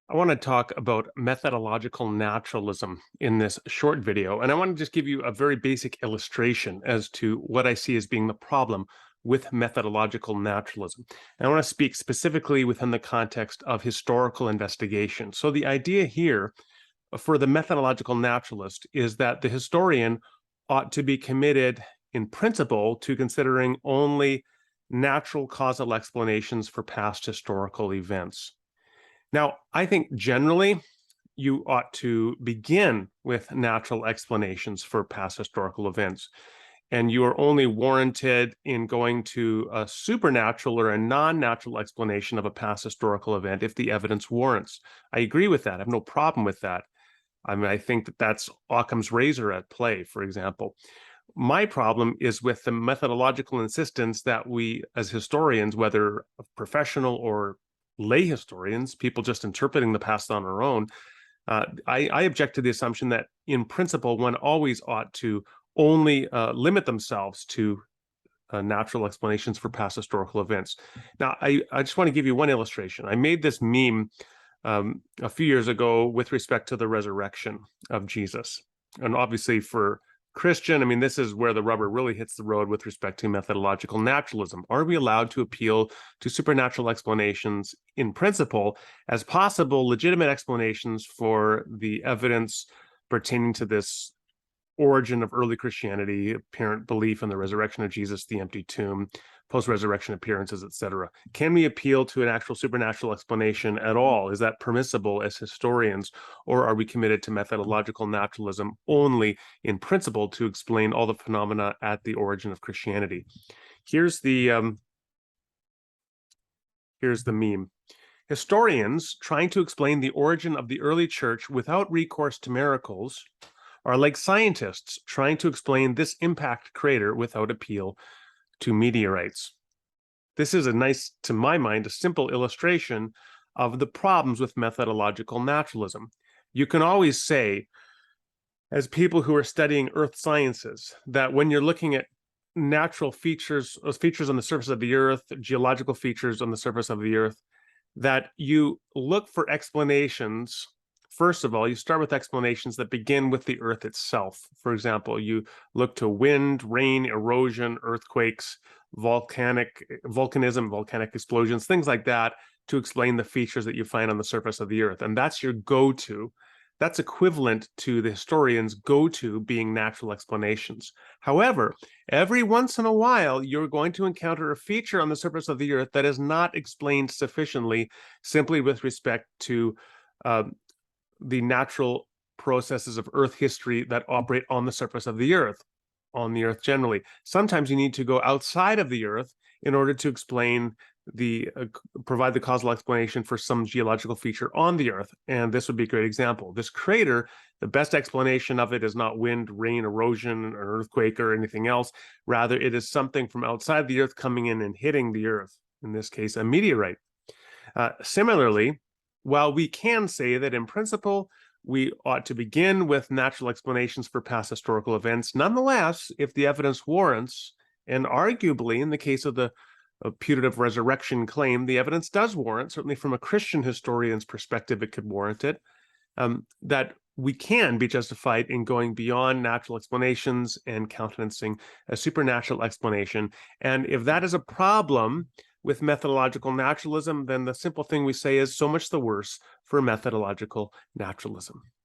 I want to talk about methodological naturalism in this short video, and I want to just give you a very basic illustration as to what I see as being the problem with methodological naturalism. And I want to speak specifically within the context of historical investigation. So the idea here for the methodological naturalist is that the historian ought to be committed in principle to considering only natural causal explanations for past historical events. Now, I think generally you ought to begin with natural explanations for past historical events. And you are only warranted in going to a supernatural or a non-natural explanation of a past historical event if the evidence warrants. I agree with that. I have no problem with that. I mean, I think that that's Occam's razor at play, for example. My problem is with the methodological insistence that we, as historians, whether professional or lay historians, people just interpreting the past on our own, I object to the assumption that, in principle, one always ought to only limit themselves to natural explanations for past historical events. Now, I just want to give you one illustration. I made this meme a few years ago with respect to the resurrection of Jesus. And obviously for Christian, I mean, this is where the rubber really hits the road with respect to methodological naturalism. Are we allowed to appeal to supernatural explanations in principle as possible legitimate explanations for the evidence pertaining to this origin of early Christianity, apparent belief in the resurrection of Jesus, the empty tomb, post-resurrection appearances, etc.? Can we appeal to an actual supernatural explanation at all? Is that permissible as historians, or are we committed to methodological naturalism only in principle to explain all the phenomena at the origin of Christianity? Here's the meme. Historians trying to explain the origin of the early church without recourse to miracles are like scientists trying to explain this impact crater without appeal to meteorites. This is a nice, to my mind, a simple illustration of the problems with methodological naturalism. You can always say, as people who are studying earth sciences, that when you're looking at natural features, features on the surface of the earth, geological features on the surface of the earth, that you look for explanations. First of all, you start with explanations that begin with the earth itself. For example, you look to wind, rain, erosion, earthquakes, volcanism, volcanic explosions, things like that, to explain the features that you find on the surface of the earth. And that's your go-to. That's equivalent to the historian's go-to being natural explanations. However, every once in a while, you're going to encounter a feature on the surface of the earth that is not explained sufficiently simply with respect to the natural processes of Earth history that operate on the surface of the Earth, on the Earth generally. Sometimes you need to go outside of the Earth in order to explain provide the causal explanation for some geological feature on the Earth. And this would be a great example. This crater, the best explanation of it is not wind, rain, erosion, or earthquake or anything else. Rather, it is something from outside the Earth coming in and hitting the Earth, in this case, a meteorite. Similarly, while we can say that in principle, we ought to begin with natural explanations for past historical events, nonetheless, if the evidence warrants, and arguably in the case of the putative resurrection claim, the evidence does warrant, certainly from a Christian historian's perspective, it could warrant it, that we can be justified in going beyond natural explanations and countenancing a supernatural explanation. And if that is a problem with methodological naturalism, then the simple thing we say is so much the worse for methodological naturalism.